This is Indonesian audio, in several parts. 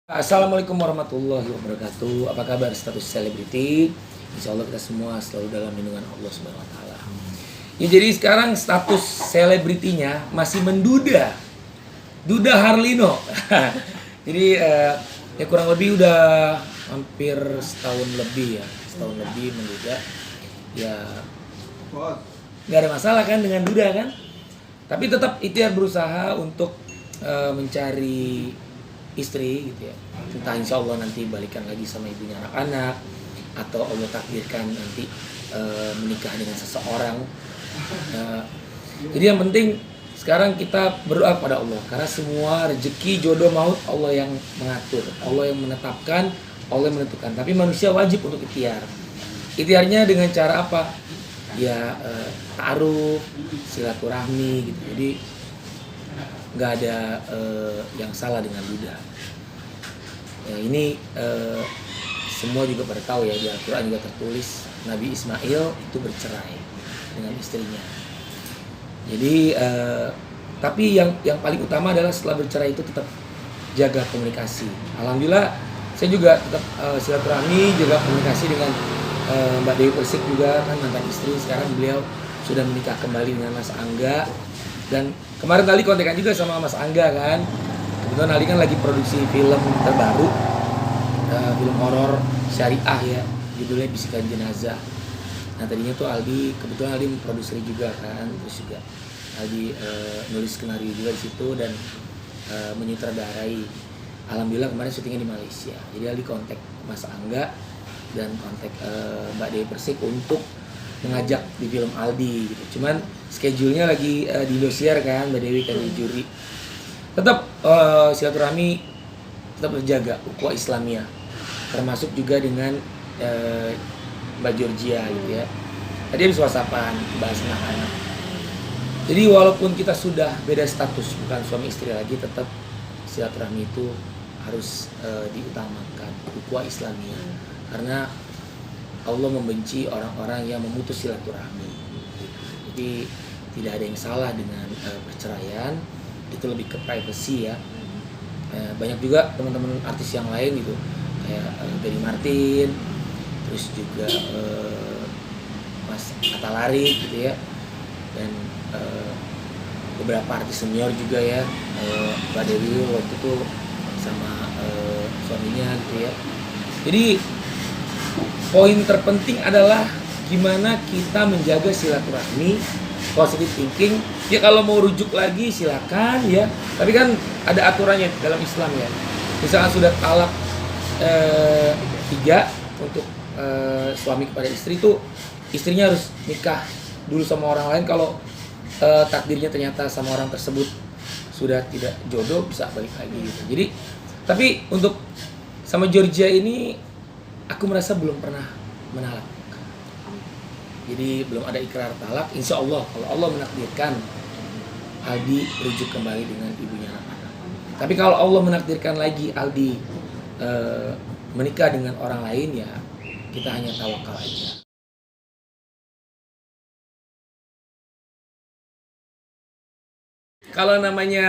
Assalamualaikum warahmatullahi wabarakatuh. Apa kabar status selebriti? Insya Allah kita semua selalu dalam lindungan Allah Subhanahu Wa Taala. Ya, jadi sekarang status selebritinya masih menduda, Duda Harlino. Jadi ya kurang lebih udah hampir setahun lebih menduda. Ya nggak ada masalah kan dengan Duda kan? Tapi tetap ikhtiar berusaha untuk mencari istri gitu ya. Entah insya Allah nanti balikan lagi sama ibunya anak-anak, atau Allah takdirkan nanti menikah dengan seseorang. Jadi yang penting sekarang kita berdoa kepada Allah, karena semua rezeki, jodoh, maut Allah yang mengatur, Allah yang menetapkan, Allah yang menentukan. Tapi manusia wajib untuk ikhtiar. Ikhtiarnya dengan cara apa? Ya ta'aruf, silaturahmi gitu. Jadi nggak ada yang salah dengan Duda. Ya, ini semua juga pada tahu ya, di Al-Quran juga tertulis Nabi Ismail itu bercerai dengan istrinya. Jadi tapi yang paling utama adalah setelah bercerai itu tetap jaga komunikasi. Alhamdulillah saya juga tetap silaturahmi, jaga komunikasi dengan Mbak Dewi Persik juga, kan mantan istri. Sekarang beliau sudah menikah kembali dengan Mas Angga. Dan kemarin Ali kontekan juga sama Mas Angga kan. Kebetulan Ali kan lagi produksi film terbaru, film horor syariah ya, judulnya Bisikan Jenazah. Nah tadinya tuh kebetulan Aldi memproduksi juga kan, terus juga Aldi nulis skenario juga di situ dan menyutradarai. Alhamdulillah kemarin syutingnya di Malaysia. Jadi Aldi kontak Mas Angga dan kontak Mbak Dewi Persik untuk mengajak di film Aldi gitu. Cuman schedule-nya lagi di Indosiar kan, Mbak Dewi kan di juri. Tetap silaturahmi tetap terjaga, ukhuwah Islamiyah. Termasuk juga dengan Mbak Georgia gitu ya. Tadi habis whatsappan bahas anak-anak. Jadi walaupun kita sudah beda status, bukan suami istri lagi, tetap silaturahmi itu harus diutamakan, ukhuwah Islamiyah. Karena Allah membenci orang-orang yang memutus silaturahmi. Jadi tidak ada yang salah dengan perceraian, itu lebih ke privacy ya. Banyak juga teman-teman artis yang lain gitu, kayak Gary Martin, terus juga Mas Atta Larik gitu ya, dan beberapa artis senior juga ya, Mbak Dewi waktu itu sama suaminya gitu ya. Jadi poin terpenting adalah gimana kita menjaga silaturahmi, positive thinking. Ya kalau mau rujuk lagi silakan ya, tapi kan ada aturannya dalam Islam ya. Misalkan sudah talak 3 untuk suami kepada istri, itu istrinya harus nikah dulu sama orang lain. Kalau takdirnya ternyata sama orang tersebut sudah tidak jodoh, bisa balik lagi gitu. Jadi tapi untuk sama Georgia ini aku merasa belum pernah menalak. Jadi belum ada ikrar talak. Insya Allah kalau Allah menakdirkan Aldi rujuk kembali dengan ibunya anak-anak. Tapi kalau Allah menakdirkan lagi Aldi menikah dengan orang lain, ya kita hanya tawakal aja. Kalau namanya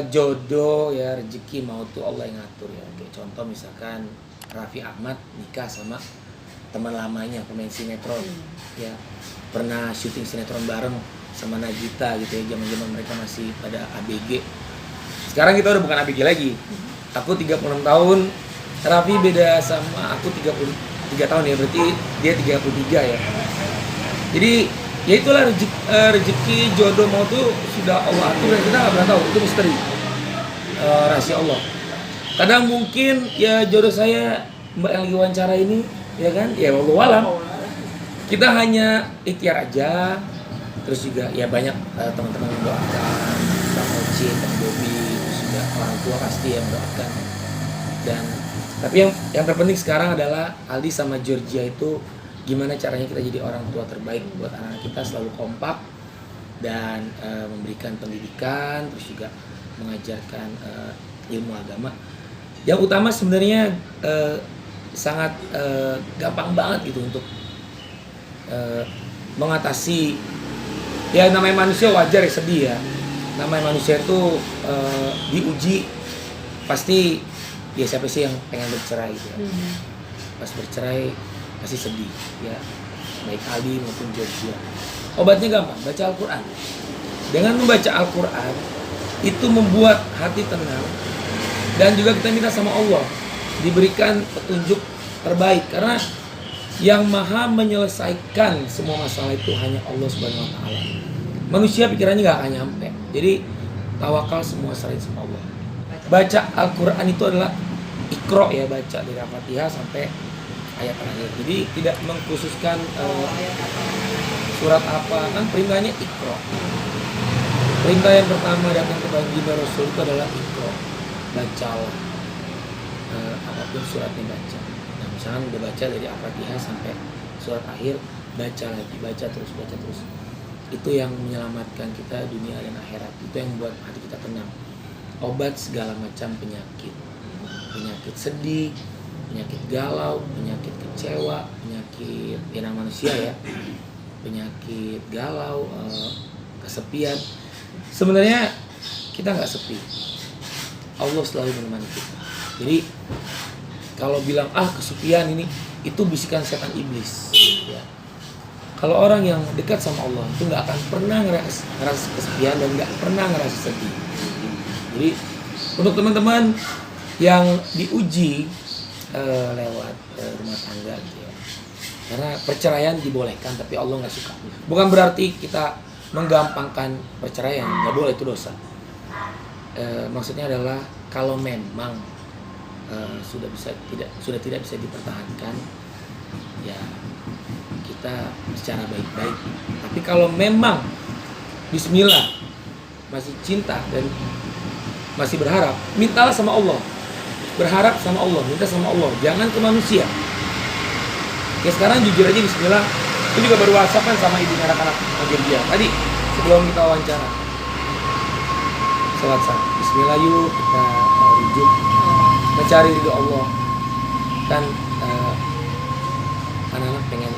jodoh ya, rezeki mau tuh Allah yang ngatur ya. Kayak contoh misalkan Raffi Ahmad nikah sama teman lamanya pemain sinetron ya, pernah syuting sinetron bareng sama Nagita gitu ya, zaman-zaman mereka masih pada ABG. Sekarang kita udah bukan ABG lagi. Aku 36 tahun, Raffi beda sama aku 33 tahun ya, berarti dia 33 ya. Jadi ya itulah rezeki jodoh mau tuh sudah Allah atur, kita nggak pernah tahu, itu misteri, rahasia Allah. Kadang mungkin ya jodoh saya Mbak yang lagi wawancara ini ya kan, ya wallahu alam. Kita hanya ikhtiar aja. Terus juga ya banyak teman-teman yang mendoakan, Bang Oci, Bang Bobi, terus juga orang tua pasti yang mendoakan. Dan tapi yang terpenting sekarang adalah Aldi sama Georgia itu gimana caranya kita jadi orang tua terbaik buat anak kita, selalu kompak dan memberikan pendidikan, terus juga mengajarkan ilmu agama. Yang utama sebenarnya sangat gampang banget gitu untuk mengatasi. Ya namanya manusia wajar ya sedih ya. Namanya manusia itu diuji, pasti Ya siapa sih yang pengen bercerai gitu ya. Pas bercerai pasti sedih ya, baik Aldi maupun Georgia. Obatnya gampang, baca Al-Quran. Dengan membaca Al-Quran itu membuat hati tenang, dan juga kita minta sama Allah diberikan petunjuk terbaik, karena yang maha menyelesaikan semua masalah itu hanya Allah Subhanahu wa Ta'ala. Manusia pikirannya gak akan nyampe. Jadi tawakal, semua serahin sama Allah. Baca Al-Quran itu adalah Iqra ya, baca dari Al-Fatihah sampai ayat terakhir. Jadi tidak mengkhususkan surat apa, kan perintahnya Iqra. Perintah yang pertama datang ke baginda Rasul itu adalah Iqra, bacalah. Apapun suratnya baca. Nah, misalnya udah baca dari Al-Fatihah sampai surat akhir, baca lagi, baca terus. Itu yang menyelamatkan kita dunia dan akhirat. Itu yang membuat hati kita tenang. Obat segala macam penyakit sedih, penyakit galau, penyakit kecewa, penyakit manusia ya, penyakit galau, kesepian. Sebenarnya kita nggak sepi. Allah selalu menemani kita. Jadi kalau bilang kesepian ini, itu bisikan setan iblis. Ya. Kalau orang yang dekat sama Allah itu nggak akan pernah ngerasa kesepian dan nggak pernah ngerasa sedih. Jadi untuk teman-teman yang diuji lewat rumah tangga gitu ya, karena perceraian dibolehkan tapi Allah nggak suka. Bukan berarti kita menggampangkan perceraian, nggak boleh, itu dosa. Maksudnya adalah kalau memang sudah tidak bisa dipertahankan, ya kita secara baik-baik. Tapi kalau memang Bismillah masih cinta dan masih berharap, mintalah sama Allah, berharap sama Allah, minta sama Allah, jangan ke manusia. Ya sekarang jujur aja, Bismillah, itu juga baru whatsappan sama ibu anak-anak dia tadi sebelum kita wawancara. Salat Bismillah yuk kita rujuk mencari ridho Allah. Kan anak-anak pengen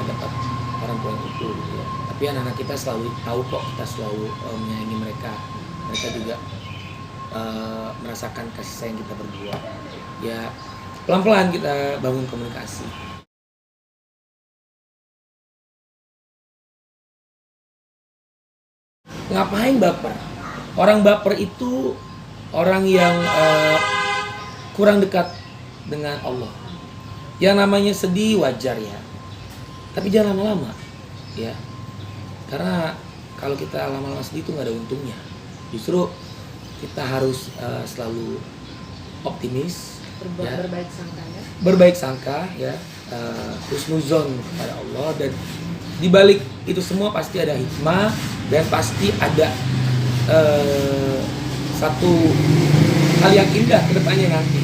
dapat orang tua yang utuh gitu ya. Tapi anak-anak kita selalu tahu kok, kita selalu menyayangi mereka. Mereka juga merasakan kasih sayang kita berdua. Ya pelan-pelan kita bangun komunikasi. Ngapain baper? Orang baper itu orang yang kurang dekat dengan Allah. Yang namanya sedih wajar ya, tapi jangan lama-lama ya, karena kalau kita lama-lama sedih itu nggak ada untungnya. Justru kita harus selalu optimis, berbaik sangka ya, husnuzon kepada Allah, dan dibalik itu semua pasti ada hikmah dan pasti ada satu hal yang indah ke depannya nanti.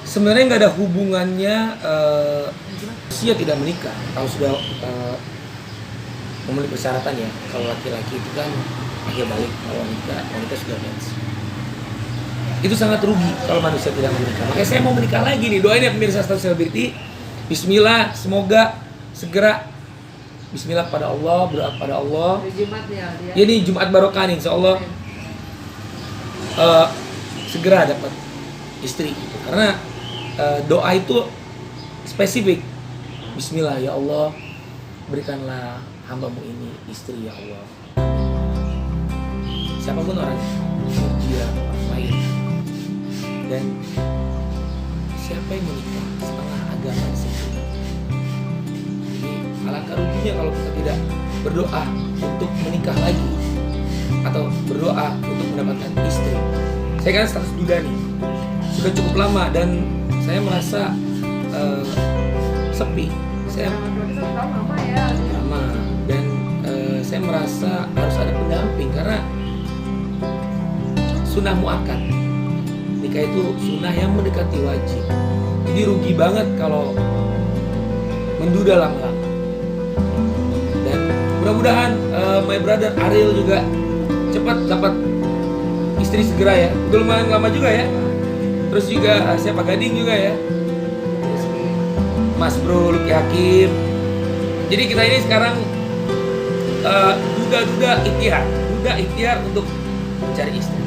Sebenarnya nggak ada hubungannya usia tidak menikah kalau sudah memenuhi persyaratan ya. Kalau laki-laki itu kan akhir balik, kalau wanita sudah mens. Itu sangat rugi kalau manusia tidak menikah. Makanya saya mau menikah lagi nih, doain ya pemirsa Status Selebriti. Bismillah, semoga segera Bismillah pada Allah, berdoa pada Allah. Jumat ya. Ini Jumat barokah nih, insyaallah segera dapat istri gitu. Karena doa itu spesifik. Bismillah ya Allah, berikanlah hambamu ini istri ya Allah. Siapapun orangnya, dia orang lain. Dan siapa yang menikah setengah agama di situ. Alangkah ruginya kalau kita tidak berdoa untuk menikah lagi atau berdoa untuk mendapatkan istri. Saya kan status duda nih, sudah cukup lama dan saya merasa sepi. Saya lama dan saya merasa harus ada pendamping karena sunnah muakkad. Nikah itu sunnah yang mendekati wajib. Jadi rugi banget kalau menduda lama-lama. Mudah-mudahan my brother Ariel juga cepat dapat istri segera ya. Udah lumayan lama juga ya. Terus juga siapa Gading juga ya. Mas Bro Luki Hakim. Jadi kita ini sekarang duda ikhtiar untuk mencari istri.